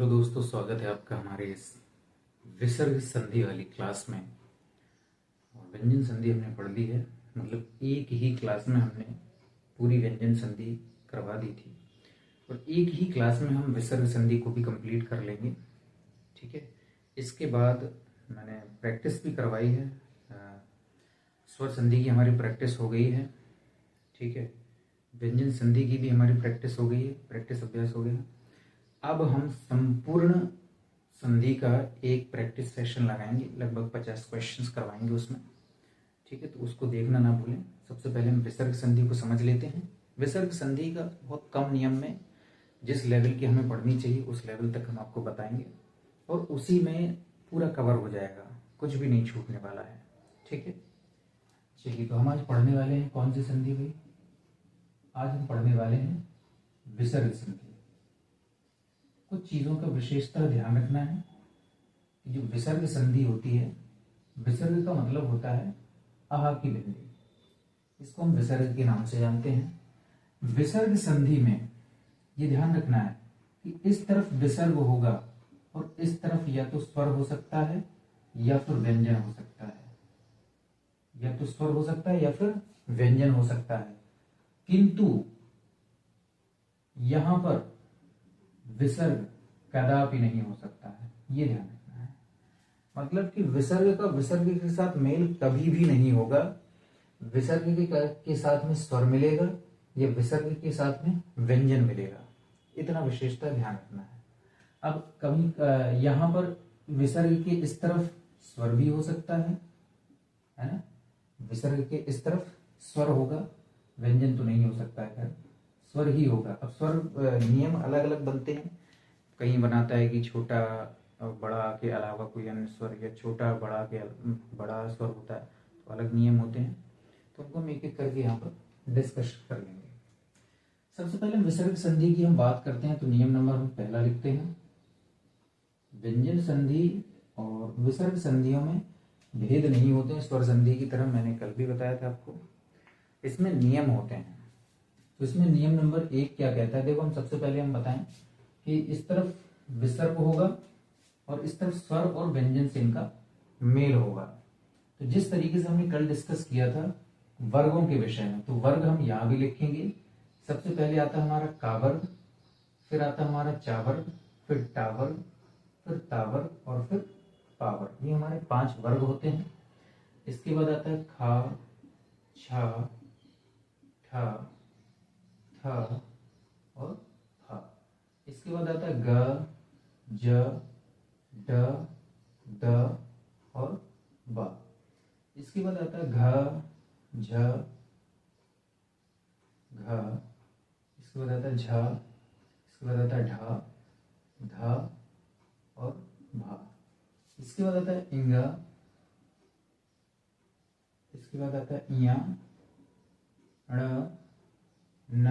Hello दोस्तों, स्वागत है आपका हमारे इस विसर्ग संधि वाली क्लास में। और व्यंजन संधि हमने पढ़ ली है, मतलब एक ही क्लास में हमने पूरी व्यंजन संधि करवा दी थी और एक ही क्लास में हम विसर्ग संधि को भी कंप्लीट कर लेंगे। ठीक है, इसके बाद मैंने प्रैक्टिस भी करवाई है, स्वर संधि की हमारी प्रैक्टिस हो गई है। ठीक है, व्यंजन संधि की भी हमारी प्रैक्टिस हो गई है, प्रैक्टिस अभ्यास हो गया। अब हम संपूर्ण संधि का एक प्रैक्टिस सेशन लगाएंगे, लगभग 50 क्वेश्चंस करवाएंगे उसमें। ठीक है, तो उसको देखना ना भूलें। सबसे पहले हम विसर्ग संधि को समझ लेते हैं। विसर्ग संधि का बहुत कम नियम में जिस लेवल की हमें पढ़नी चाहिए उस लेवल तक हम आपको बताएंगे और उसी में पूरा कवर हो जाएगा, कुछ भी नहीं छूटने वाला है। ठीक है, चलिए तो हम आज पढ़ने वाले हैं कौन सी संधि भाई? आज हम पढ़ने वाले हैं विसर्ग संधि। कुछ चीज़ों का विशेषता ध्यान रखना है कि जो विसर्ग संधि होती है, विसर्ग का मतलब होता है आहा की बिंदी, इसको हम विसर्ग के नाम से जानते हैं। विसर्ग संधि में ये ध्यान रखना है कि इस तरफ विसर्ग होगा और इस तरफ या तो स्वर हो सकता है या फिर व्यंजन हो सकता है, या तो स्वर हो सकता है या फिर व्यंजन हो सकता है, किंतु यहां पर विसर्ग कदापि नहीं हो सकता है, ये ध्यान रखना है। मतलब कि विसर्ग का विसर्ग के साथ मेल कभी भी नहीं होगा। विसर्ग के साथ में स्वर मिलेगा या विसर्ग के साथ में व्यंजन मिलेगा, इतना विशेषता ध्यान रखना है। अब कभी यहां पर विसर्ग के इस तरफ स्वर भी हो सकता है ना, विसर्ग के इस तरफ स्वर होगा, व्यंजन तो नहीं हो सकता है, स्वर ही होगा। अब स्वर नियम अलग अलग बनते हैं, कहीं बनाता है कि छोटा बड़ा के अलावा कोई अन्य स्वर या छोटा बड़ा के बड़ा स्वर होता है, तो अलग नियम होते हैं। तो उनको हम एक एक करके यहाँ पर डिस्कस कर लेंगे। सबसे पहले विसर्ग संधि की हम बात करते हैं तो नियम नंबर हम पहला लिखते हैं। व्यंजन संधि और विसर्ग संधियों में भेद नहीं होते हैं स्वर संधि की तरह, मैंने कल भी बताया था आपको। इसमें नियम होते हैं, तो इसमें नियम नंबर 1 क्या कहता है, देखो हम सबसे पहले हम बताएं कि इस तरफ विसर्ग होगा और इस तरफ स्वर और व्यंजन से इनका मेल होगा। तो जिस तरीके से हमने कल डिस्कस किया था वर्गों के विषय में, तो वर्ग हम यहां भी लिखेंगे। सबसे पहले आता है हमारा का वर्ग, फिर आता है हमारा चा वर्ग, फिर टा वर्ग, फिर ता वर्ग और फिर पा वर्ग। ये हमारे 5 वर्ग होते हैं। इसके बाद आता है खा, छा, ठा, था और था। इसके बाद आता है ग, ज, ड, द और बा। इसके बाद आता है घ, झ, घ। इसके बाद आता है झ, इसके बाद आता है ढ, ध और भा। इसके बाद आता है इंगा, इसके बाद आता है इया, ण, न,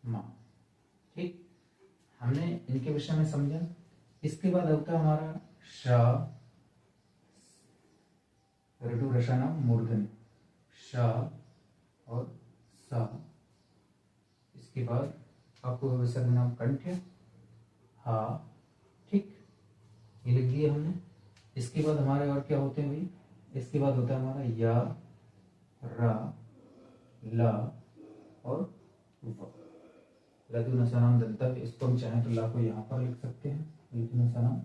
मा। ठीक, हमने इनके विषय में समझा। इसके बाद होता है हमारा श, ऋतु रसानाम मूर्धन्य, श और स। इसके बाद आपको विसर्ग नाम कंठ, हा। ठीक, ये लिख दिया हमने। इसके बाद हमारे और क्या होते हैं भाई, इसके बाद होता है हमारा या, रा, ला और व। लघु नसानाम दंतव्य, इसको हम चाहें तो ला को यहाँ पर लिख सकते हैं, लघु नसानाम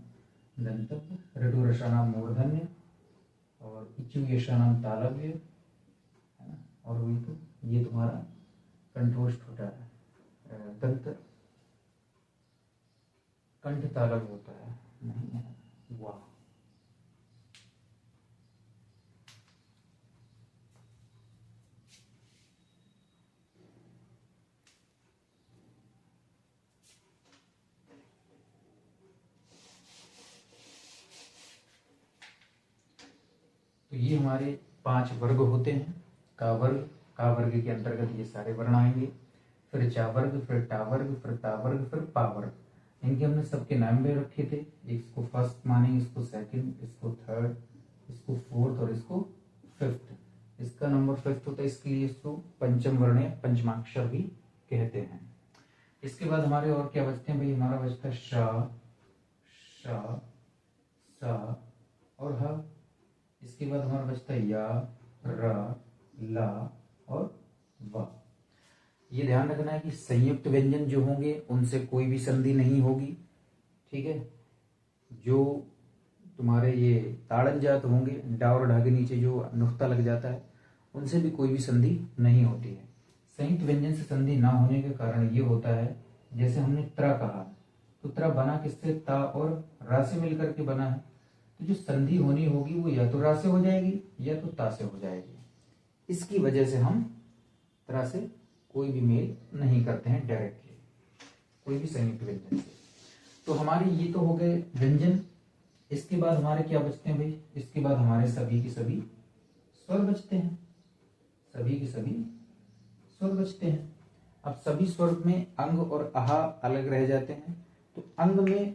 दंतव्य। ऋतु रसानाम मूर्धन्य और इचु यशानाम तालव्य, है ना। और वही तो ये तुम्हारा कंठोष्ठ होता है, दंत कंठ तालव्य होता है, नहीं है वाह। तो ये हमारे 5 वर्ग होते हैं। का वर्ग के अंतर्गत ये सारे वर्ण आएंगे, फिर चा वर्ग, फिर टा वर्ग, फिर ता वर्ग, फिर पा वर्ग। इनके हमने सबके नाम भी रखे थे, इसको फर्स्ट मानेंगे, इसको सेकंड, इसको थर्ड, इसको फोर्थ और इसको फिफ्थ। इसका नंबर फिफ्थ होता है, इसके लिए इसको पंचम वर्ण या पंचमाक्षर भी कहते हैं। इसके बाद हमारे और क्या बचते हैं भाई, हमारा बचता है शा, शा, सा और ह। इसके बाद हमारा बचता है या, रा, ला और वा। ये ध्यान रखना है कि संयुक्त व्यंजन जो होंगे उनसे कोई भी संधि नहीं होगी, ठीक है। जो तुम्हारे ये ताड़न जात होंगे, डा और ढा के नीचे जो नुक्ता लग जाता है, उनसे भी कोई भी संधि नहीं होती है। संयुक्त व्यंजन से संधि ना होने के कारण ये होता है, जैसे हमने त्रा कहा, तो त्रा बना किससे, ता और रा से मिलकर के बना है, तो जो संधि होनी होगी वो या तो रा से हो जाएगी या तो ता से हो जाएगी। इसकी वजह से हम त्रा से कोई भी मेल नहीं करते हैं डायरेक्टली, कोई भी संयुक्त व्यंजन से। तो हमारे ये तो हो गए व्यंजन। इसके बाद हमारे क्या बचते हैं भाई, इसके बाद हमारे सभी के सभी स्वर बचते हैं, सभी के सभी स्वर बचते हैं। अब सभी स्वर में अंग और आहा अलग रह जाते हैं। तो अंग में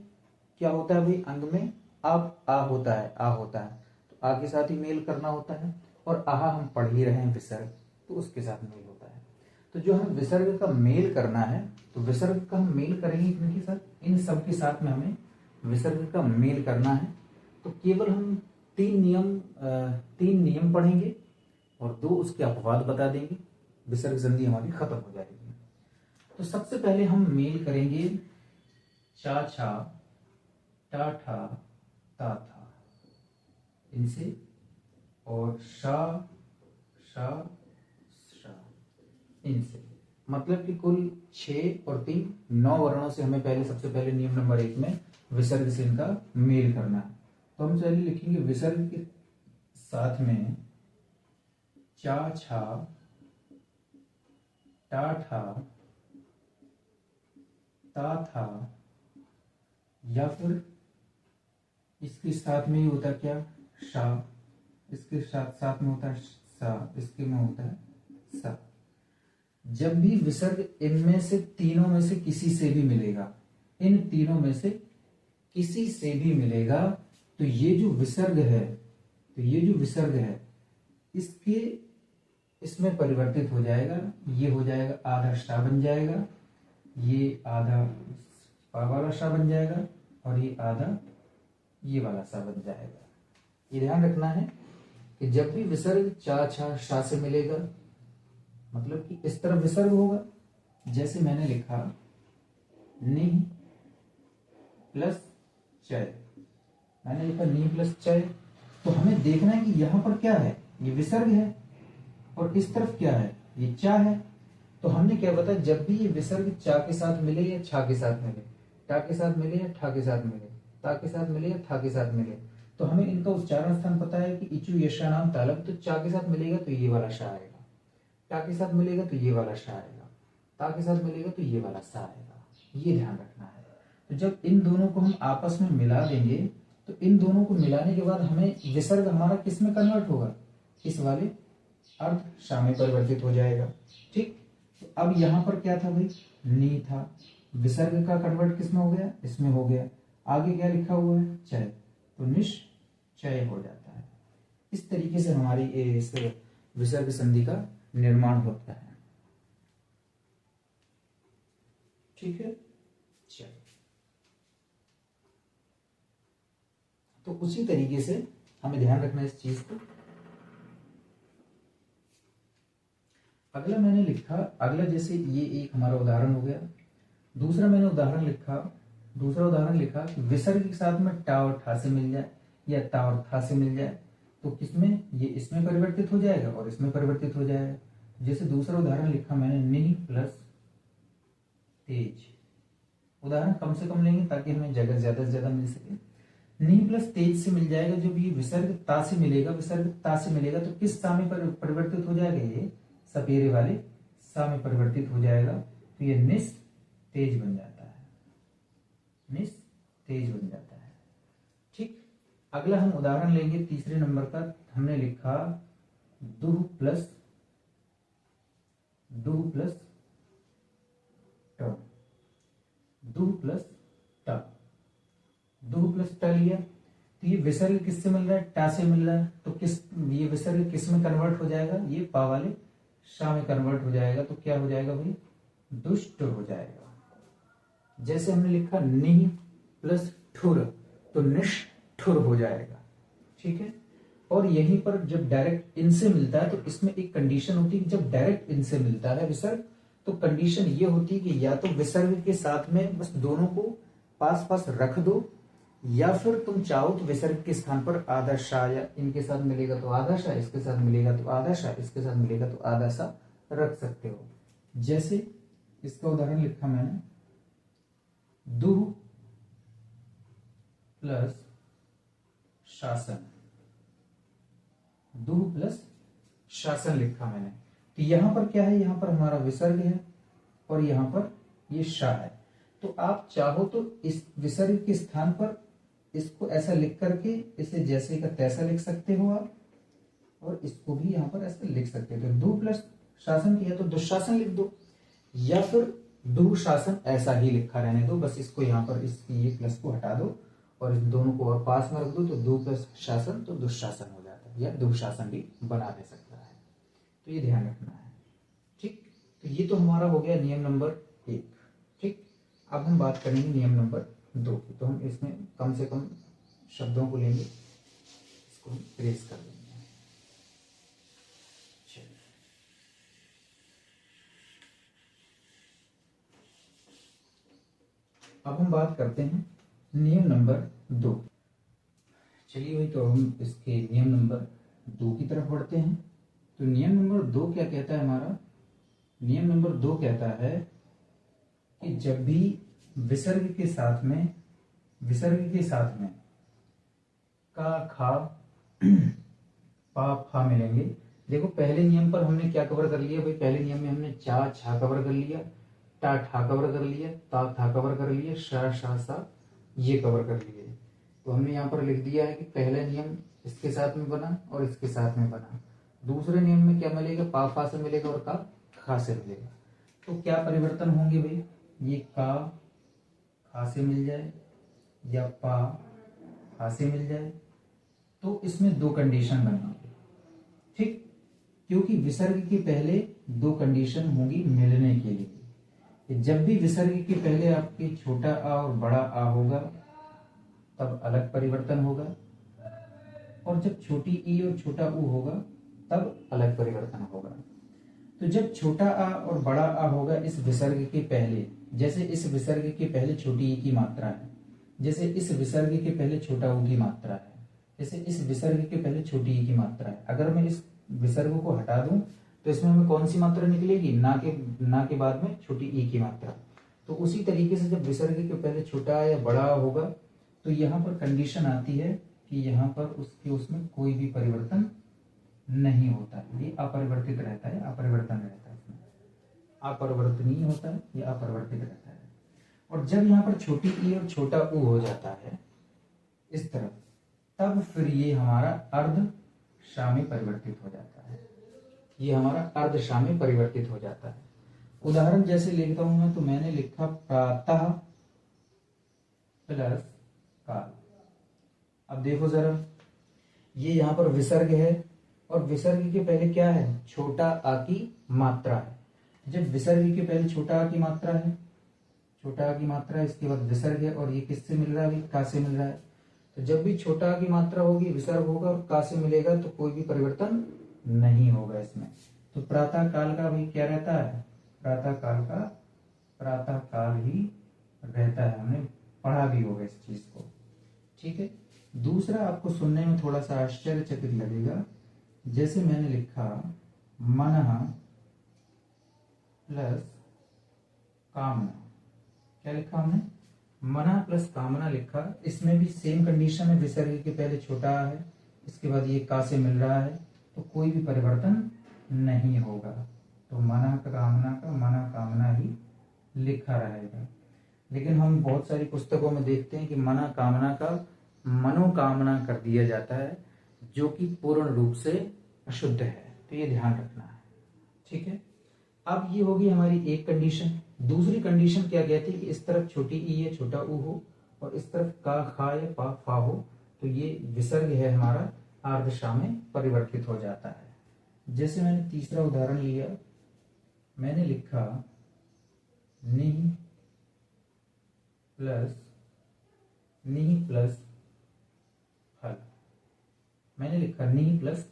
क्या होता है भाई, अंग में अब आ होता है, आ होता है, तो आ के साथ ही मेल करना होता है। और आहा हम पढ़ ही रहे हैं विसर्ग, तो उसके साथ मेल होता है। तो जो हमें विसर्ग का मेल करना है, तो विसर्ग का हम मेल करेंगे इनके साथ, इन सब के साथ में हमें विसर्ग का मेल करना है। तो केवल हम तीन नियम पढ़ेंगे और 2 उसके अपवाद बता देंगे, विसर्ग संधि हमारी खत्म हो जाएगी। तो सबसे पहले हम मेल करेंगे चा छा, टा ठा, ता था इनसे, और शा, शा, शा इनसे। मतलब कि कुल 6 और 3 9 वर्णों से हमें पहले, सबसे पहले नियम नंबर 1 में विसर्ग से इनका मेल करना है। तो हम पहले लिखेंगे विसर्ग के साथ में चा छा, टा ठा, ता था, या फिर इसके साथ में ही होता क्या, शा, इसके साथ साथ में होता है सा, इसके में होता है सा। जब भी विसर्ग इनमें से तीनों में से किसी से भी मिलेगा, इन तीनों में से किसी से भी मिलेगा, तो ये जो विसर्ग है, तो ये जो विसर्ग है इसके इसमें परिवर्तित हो जाएगा। ये हो जाएगा आधा शा बन जाएगा, ये आधा पा वाला शा बन जाएगा, और ये आधा ये वाला सा बन जाएगा। ये ध्यान रखना है कि जब भी विसर्ग चा छा शा से मिलेगा, मतलब कि इस तरफ विसर्ग होगा, जैसे मैंने लिखा नी प्लस चय, मैंने लिखा नी प्लस चय, तो हमें देखना है कि यहां पर क्या है, ये विसर्ग है, और इस तरफ क्या है, ये चा है। तो हमने क्या बताया, जब भी ये विसर्ग चा के साथ मिले या छा के साथ मिले, टा के साथ मिले या ठा के साथ मिले, ता के साथ मिले या था के साथ मिले, तो हमें इनका उच्चारण स्थान पता है कि इचु यशा नाम तालब। तो चा के साथ मिलेगा तो ये वाला शा आएगा, टा के साथ मिलेगा तो ये वाला शा आएगा, ता के साथ मिलेगा तो ये वाला सा आएगा। ये ध्यान रखना है। तो जब इन दोनों को हम आपस में मिला देंगे, तो इन दोनों को मिलाने के बाद हमें विसर्ग हमारा किस में कन्वर्ट होगा, इस वाले अर्ध शा में परिवर्तित हो जाएगा। ठीक, तो अब यहां पर क्या था भाई, नी था, विसर्ग का कन्वर्ट किस में हो गया, इसमें हो गया। आगे क्या लिखा हुआ है, चय, तो निश्चय हो जाता है। इस तरीके से हमारी इस विसर्ग संधि का निर्माण होता है। ठीक है, चलिए, तो उसी तरीके से हमें ध्यान रखना है इस चीज को। अगला मैंने लिखा, अगला जैसे ये एक हमारा उदाहरण हो गया। दूसरा मैंने उदाहरण लिखा कि विसर्ग के साथ में टा और ठा से मिल जाए या ता और था से मिल जाए, तो किसमें, ये इसमें परिवर्तित हो जाएगा और इसमें परिवर्तित हो जाएगा। जैसे दूसरा उदाहरण लिखा मैंने, नि प्लस तेज। उदाहरण कम से कम लेंगे ताकि हमें जगह ज्यादा से ज्यादा मिल सके। नि प्लस तेज से मिल जाएगा, जब ये विसर्ग ता से मिलेगा, तो किस सा में परिवर्तित हो जाएगा, ये सपेरे वाले सा में परिवर्तित हो जाएगा। तो ये निस तेज बन जाता है, निस तेज बन जाता है। ठीक, अगला हम उदाहरण लेंगे तीसरे नंबर का। हमने लिखा दुह प्लस ट, दुह प्लस ट लिया, तो ये विसर्ग किससे मिल रहा है, टा से मिल रहा है। तो ये विसर्ग किस में कन्वर्ट हो जाएगा, ये पा वाले शा में कन्वर्ट हो जाएगा। तो क्या हो जाएगा भाई, दुष्ट हो जाएगा। जैसे हमने लिखा नि प्लस ठुर, तो निष्ठुर हो जाएगा, ठीक है। और यहीं पर जब डायरेक्ट इन से मिलता है तो इसमें एक कंडीशन होती है कि जब डायरेक्ट इन से मिलता है विसर्ग, तो कंडीशन ये होती है कि या तो विसर्ग के साथ में बस दोनों को पास पास रख दो, या फिर तुम चाहो तो विसर्ग के स्थान पर आधा सा, या इनके साथ मिलेगा तो आधा सा, इसके साथ मिलेगा तो आधा सा, इसके साथ मिलेगा तो आधा सा रख सकते हो। जैसे इसका उदाहरण लिखा मैंने, दुह प्लस शासन, दुह प्लस शासन लिखा मैंने। तो यहां पर क्या है, यहां पर हमारा विसर्ग है और यहां पर ये शा है। तो आप चाहो तो इस विसर्ग के स्थान पर इसको ऐसा लिख करके इसे जैसे का तैसा लिख सकते हो आप, और इसको भी यहां पर ऐसा लिख सकते हो। तो दु प्लस शासन किया तो दुशासन लिख दो, या फिर दुशासन ऐसा ही लिखा रहने दो, बस इसको यहां पर इसकी ये प्लस को हटा दो और इस दोनों को और पास में रख दो, तो दु प्लस शासन तो दुशासन हो जाता है, या दुशासन भी बना दे सकता है। तो ये ध्यान रखना है, ठीक। तो ये तो हमारा हो गया नियम नंबर 1, ठीक। अब हम बात करेंगे नियम नंबर 2 की। तो हम इसमें कम से कम शब्दों को लेंगे, इसको इरेज कर देंगे। अब हम बात करते हैं नियम नंबर 2। चलिए भाई, तो हम इसके नियम नंबर 2 की तरफ बढ़ते हैं। तो नियम नंबर 2 क्या कहता है हमारा, नियम नंबर 2 कहता है कि जब भी विसर्ग के साथ में का खा पा फा मिलेंगे। देखो पहले नियम पर हमने क्या कवर कर लिया भाई, पहले नियम में हमने चा छा कवर कर लिया, टा ठा कवर कर लिया, ता था कवर कर लिया, शा शा सा ये कवर कर लिए। तो हमने यहाँ पर लिख दिया है कि पहला नियम इसके साथ में बना और इसके साथ में बना। दूसरे नियम में क्या मिलेगा, पा फा से मिलेगा और का खा से मिलेगा। तो क्या परिवर्तन होंगे भाई, ये का खा से मिल जाए या पा खा से मिल जाए, तो इसमें 2 कंडीशन बनेंगे, ठीक। क्योंकि विसर्ग के पहले 2 कंडीशन होंगी मिलने के लिए। जब भी विसर्ग के पहले आपके छोटा आ और बड़ा आ होगा तब अलग परिवर्तन होगा, और जब छोटी ई और छोटा ऊ होगा तब अलग परिवर्तन होगा। तो जब छोटा आ और बड़ा आ होगा इस विसर्ग के पहले, जैसे इस विसर्ग के पहले छोटी ई की मात्रा है, जैसे इस विसर्ग के पहले छोटा ऊ की मात्रा है, जैसे इस विसर्ग के पहले छोटी ई की मात्रा है। अगर मैं इस विसर्ग को हटा दूं तो इसमें हमें कौन सी मात्रा निकलेगी, ना के बाद में छोटी ई की मात्रा। तो उसी तरीके से जब विसर्ग के पहले छोटा या बड़ा होगा तो यहाँ पर कंडीशन आती है कि यहाँ पर उसमें कोई भी परिवर्तन नहीं होता है, ये अपरिवर्तित रहता है, अपरिवर्तन रहता है, इसमें अपरिवर्तनीय होता है, ये अपरिवर्तित रहता है। और जब यहाँ पर छोटी ई और छोटा ऊ हो जाता है इस तरफ, तब फिर ये हमारा अर्ध शा में परिवर्तित हो जाता है, ये हमारा अर्ध शा में परिवर्तित हो जाता है। उदाहरण जैसे लिखता हूं मैं, तो मैंने लिखा प्रातः प्लस काल। अब देखो जरा, ये यहां पर विसर्ग है और विसर्ग के पहले क्या है, छोटा आ की मात्रा है। जब विसर्ग के पहले छोटा आ की मात्रा है, छोटा आ की मात्रा है, इसके बाद विसर्ग है, और ये किससे मिल रहा है, का से मिल रहा है। तो जब भी छोटा आ की मात्रा होगी, विसर्ग होगा और का से मिलेगा, तो कोई भी परिवर्तन नहीं होगा इसमें। तो प्रातः काल का भी क्या रहता है, प्रातः काल का प्रातः काल ही रहता है। हमने पढ़ा भी होगा इस चीज को, ठीक है। दूसरा आपको सुनने में थोड़ा सा आश्चर्यचकित लगेगा, जैसे मैंने लिखा मनः प्लस कामना। क्या लिखा हमने, मना प्लस कामना लिखा। इसमें भी सेम कंडीशन है, विसर्ग के पहले छोटा है, इसके बाद ये का से मिल रहा है, तो कोई भी परिवर्तन नहीं होगा। तो मना कामना का मना कामना ही लिखा रहेगा। लेकिन हम बहुत सारी पुस्तकों में देखते हैं कि मना कामना का मनोकामना कर दिया जाता है, जो कि पूर्ण रूप से अशुद्ध है। तो ये ध्यान रखना है, ठीक है। अब ये होगी हमारी एक कंडीशन। दूसरी कंडीशन क्या कहती है कि इस तरफ छोटी ई या छोटा ऊ हो और इस तरफ का खा या पा फा हो, तो ये विसर्ग है हमारा आर्धशा में परिवर्तित हो जाता है। जैसे मैंने तीसरा उदाहरण लिया, मैंने लिखा नि प्लस नी प्लस फल। मैंने लिखा नी प्लस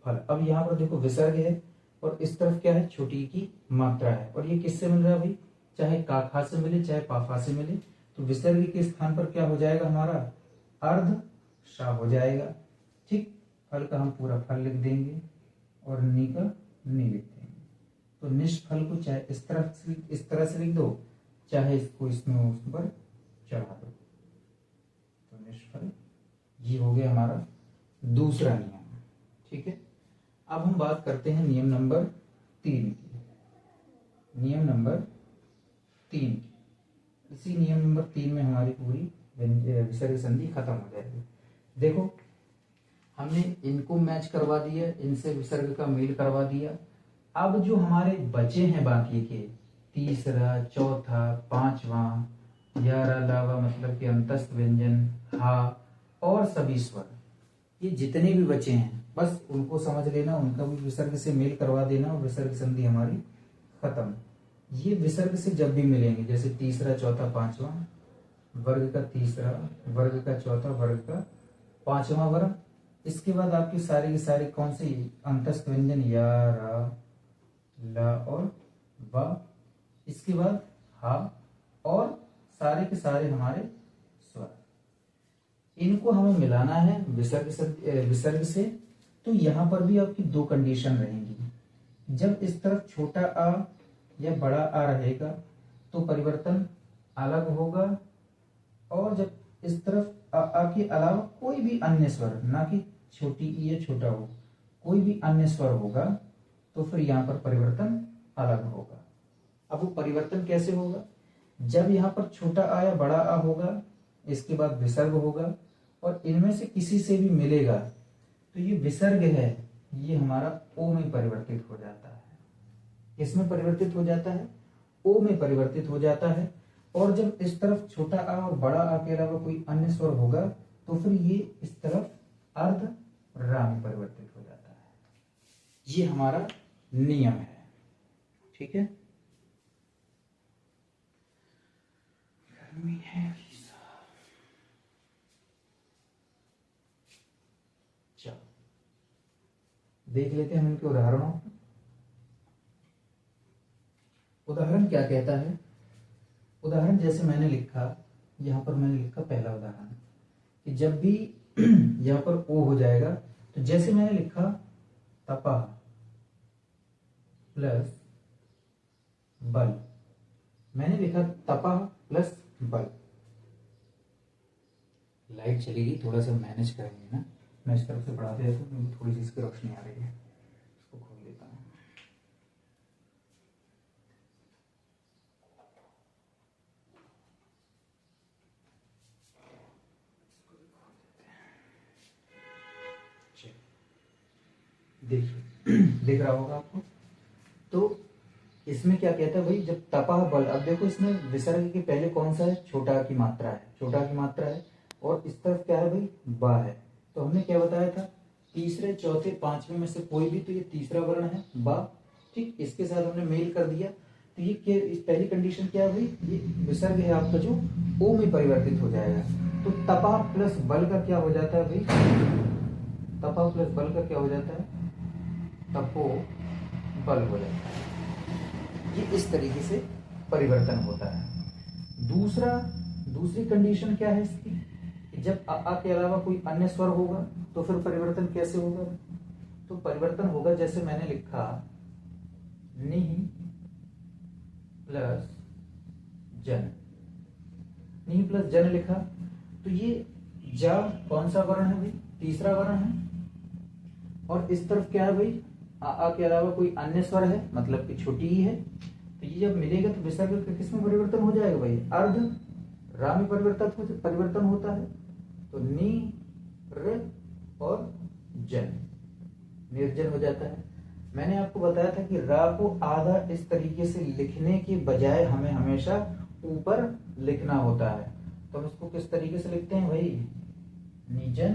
फल। अब यहाँ पर देखो विसर्ग है और इस तरफ क्या है, छोटी की मात्रा है, और ये किससे मिल रहा है भाई, चाहे काखा से मिले चाहे पाफा से मिले, तो विसर्ग के स्थान पर क्या हो जाएगा हमारा, अर्ध शा हो जाएगा। ठीक, फल का हम पूरा फल लिख देंगे और नी का नी लिख देंगे। तो निष्फल को चाहे इस तरह से लिख दो, चाहे इसको इसमें उस पर चढ़ा दो। तो निष्फल, ये हो गया हमारा दूसरा नियम। ठीक है, अब हम बात करते हैं नियम नंबर 3 की। नियम नंबर 3, इसी नियम नंबर 3 में हमारी पूरी विसर्ग संधि खत्म हो जाएगी। देखो, हमने इनको मैच करवा दिया, इनसे विसर्ग का मेल करवा दिया। अब जो हमारे बचे हैं बाकी के, तीसरा, चौथा, पांचवा, यार अलावा मतलब कि अंतस्थ व्यंजन, हा और सभी स्वर, ये जितने भी बचे हैं बस उनको समझ लेना, उनका भी विसर्ग से मेल करवा देना और विसर्ग संधि हमारी खत्म। ये विसर्ग से जब भी मिलेंगे, जैसे तीसरा, चौथा, पांचवा, वर्ग का तीसरा, वर्ग का चौथा, वर्ग का पांचवा वर्ण, इसके बाद आपके सारे के सारे कौन से अंतस्थ व्यंजन, या, रा, ला और वा, इसके बाद हा और सारे के सारे हमारे स्वर, इनको हमें मिलाना है विसर्ग से। तो यहां पर भी आपकी दो कंडीशन रहेंगी। जब इस तरफ छोटा आ या बड़ा आ रहेगा तो परिवर्तन अलग होगा, और जब इस तरफ आ के अलावा कोई भी अन्य स्वर, ना कि छोटी ई या छोटा हो, कोई भी अन्य स्वर होगा तो फिर यहाँ पर परिवर्तन अलग होगा। अब वो परिवर्तन कैसे होगा, जब यहाँ पर छोटा आ या बड़ा आ होगा, इसके बाद विसर्ग होगा और इनमें से किसी से भी मिलेगा तो ये विसर्ग है, ये हमारा ओ में परिवर्तित हो जाता है। किसमें परिवर्तित हो जाता है, ओ में परिवर्तित हो जाता है। और जब इस तरफ छोटा आ और बड़ा आ के अलावा कोई अन्य स्वर होगा तो फिर ये इस तरफ अर्ध रा में परिवर्तित हो जाता है। ये हमारा नियम है। ठीक है, गर्मी है, चलो देख लेते हैं हम इनके उदाहरणों। उदाहरण क्या कहता है, उदाहरण जैसे मैंने लिखा, यहां पर मैंने लिखा पहला उदाहरण कि जब भी यहां पर ओ हो जाएगा तो जैसे मैंने लिखा तपा प्लस बल, मैंने लिखा तपा प्लस बल। लाइट चली गई, थोड़ा सा मैनेज करेंगे ना, मैं इस तरफ से बढ़ाते रहता हूँ क्योंकि थोड़ी सी इसकी रोशनी आ रही है, इसको खोल देता हूँ। देखिए दिख रहा होगा आपको। तो इसमें क्या कहता है भाई, जब तपा बल, अब देखो इसमें विसर्ग के पहले कौन सा है, छोटा की मात्रा है, छोटा की मात्रा है, और इस तरफ क्या है भाई, बा है। तो हमने क्या बताया था, तीसरे, चौथे, पांचवें में से कोई भी, तो ये तीसरा वर्ण है बा। ठीक, इसके साथ हमने मेल कर दिया। तो ये क्या, इस पहली कंडीशन क्या है भाई, ये विसर्ग है आपका जो ओ में परिवर्तित हो जाएगा। तो तपा प्लस बल का क्या हो जाता है भाई, तपा प्लस बल का क्या हो जाता है, तपो बल हो जाता है। ये इस तरीके से परिवर्तन होता है। दूसरी कंडीशन क्या है इसकी, जब आ के अलावा कोई अन्य स्वर होगा तो फिर परिवर्तन कैसे होगा, तो परिवर्तन होगा जैसे मैंने लिखा नि प्लस जन, नि प्लस जन लिखा, तो ये जा कौन सा वर्ण है भाई, तीसरा वर्ण है, और इस तरफ क्या है भाई, आ के अलावा कोई अन्य स्वर है, मतलब कि छोटी ही है। तो ये जब मिलेगा तो विसर्ग का किसमें परिवर्तन हो जाएगा भाई, अर्ध रा में परिवर्तन होता है। तो नी र और जन, निर्जन हो जाता है। मैंने आपको बताया था कि रा को आधा इस तरीके से लिखने के बजाय हमें हमेशा ऊपर लिखना होता है। तो हम इसको किस तरीके से लिखते हैं भाई, निजन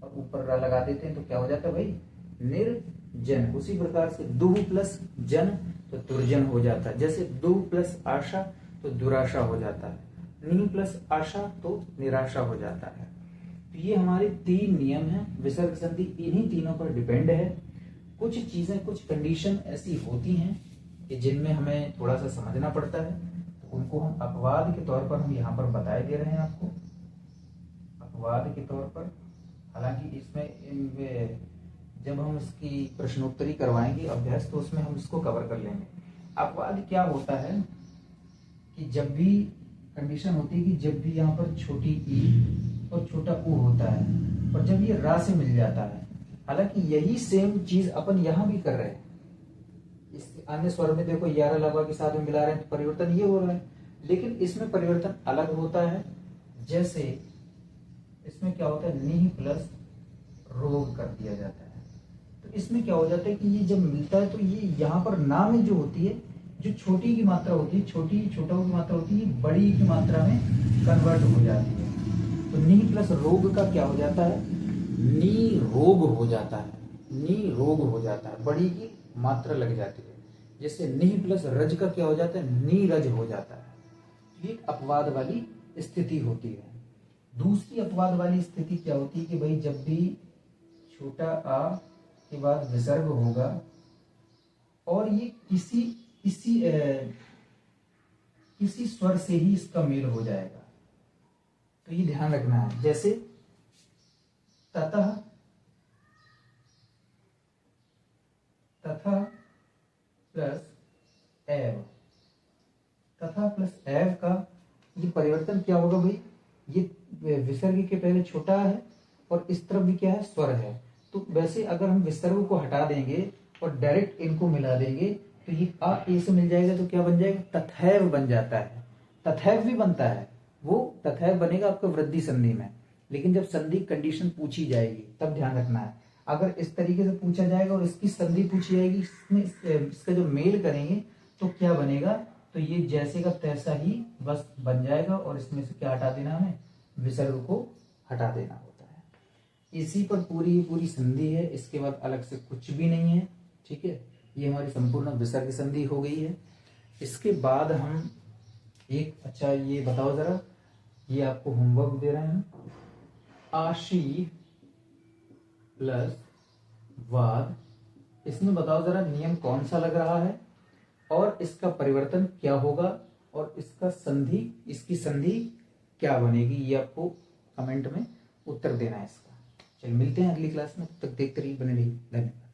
और ऊपर रा लगा देते हैं, तो क्या हो जाता है भाई, निर्जन। उसी प्रकार से दुह प्लस जन तो दुर्जन हो जाता है, जैसे दुह प्लस आशा तो दुराशा हो जाता है। नी प्लस आशा तो निराशा हो जाता है। तो ये हमारे 3 नियम हैं, विसर्ग संधि इन्हीं तीनों पर डिपेंड है। कुछ चीजें, कुछ कंडीशन ऐसी होती हैं कि जिनमें हमें थोड़ा सा समझना पड़ता है, तो उनको हम अपवाद के तौर पर हम यहाँ पर बताए दे रहे हैं आपको, अपवाद के तौर पर। हालांकि इसमें जब हम इसकी प्रश्नोत्तरी करवाएंगे अभ्यास, तो उसमें हम इसको कवर कर लेंगे। अपवाद क्या होता है कि जब भी कंडीशन होती है कि जब भी यहाँ पर छोटी ई और छोटा ऊ होता है और जब ये रा से मिल जाता है, हालांकि यही सेम चीज अपन यहाँ भी कर रहे हैं। इस अन्य स्वर में देखो यारा लगा के साथ में मिला रहे हैं तो परिवर्तन ये हो रहा है, लेकिन इसमें परिवर्तन अलग होता है। जैसे इसमें क्या होता है, नी प्लस रोग कर दिया जाता है। तो इसमें क्या हो जाता है कि ये जब मिलता है तो ये यहाँ पर ना में जो होती है, जो छोटी की मात्रा होती है, छोटा की मात्रा होती है, बड़ी की मात्रा में कन्वर्ट हो जाती है। तो नी प्लस रोग का क्या हो जाता है, नी रोग हो जाता है, नी रोग हो जाता है, बड़ी की मात्रा लग जाती है। जैसे नी प्लस रज का क्या हो जाता है, नी रज हो जाता है। ये अपवाद वाली स्थिति होती है। दूसरी अपवाद वाली स्थिति क्या होती है कि भाई जब भी छोटा आ के बाद विसर्ग होगा और ये किसी स्वर से ही इसका मेल हो जाएगा, तो ये ध्यान रखना है। जैसे ततः, तथा प्लस एव, तथा प्लस एव का ये परिवर्तन क्या होगा भाई, ये विसर्ग के पहले छोटा है और इस तरफ भी क्या है, स्वर है। तो वैसे अगर हम विसर्ग को हटा देंगे और डायरेक्ट इनको मिला देंगे तो ये आ ए से मिल जाएगा, तो क्या बन जाएगा, तथैव बन जाता है। तथैव भी बनता है, वो तथैव बनेगा आपका वृद्धि संधि में। लेकिन जब संधि कंडीशन पूछी जाएगी तब ध्यान रखना है, अगर इस तरीके से पूछा जाएगा और इसकी संधि पूछी जाएगी, इसमें इसका जो मेल करेंगे तो क्या बनेगा, तो ये जैसे का तैसा ही बस बन जाएगा और इसमें से क्या हटा देना, हमें विसर्ग को हटा देना होता है। इसी पर पूरी संधि है, इसके बाद अलग से कुछ भी नहीं है। ठीक है, ये हमारी संपूर्ण विसर्ग संधि हो गई है। इसके बाद हम एक, अच्छा ये बताओ जरा, ये आपको होमवर्क दे रहे हैं, आशी प्लस वाद, इसमें बताओ जरा नियम कौन सा लग रहा है और इसका परिवर्तन क्या होगा और इसका संधि, इसकी संधि क्या बनेगी, ये आपको कमेंट में उत्तर देना है इसका। चलिए मिलते हैं अगली क्लास में, तब तक देखते रहिए, बने रहिए, धन्यवाद।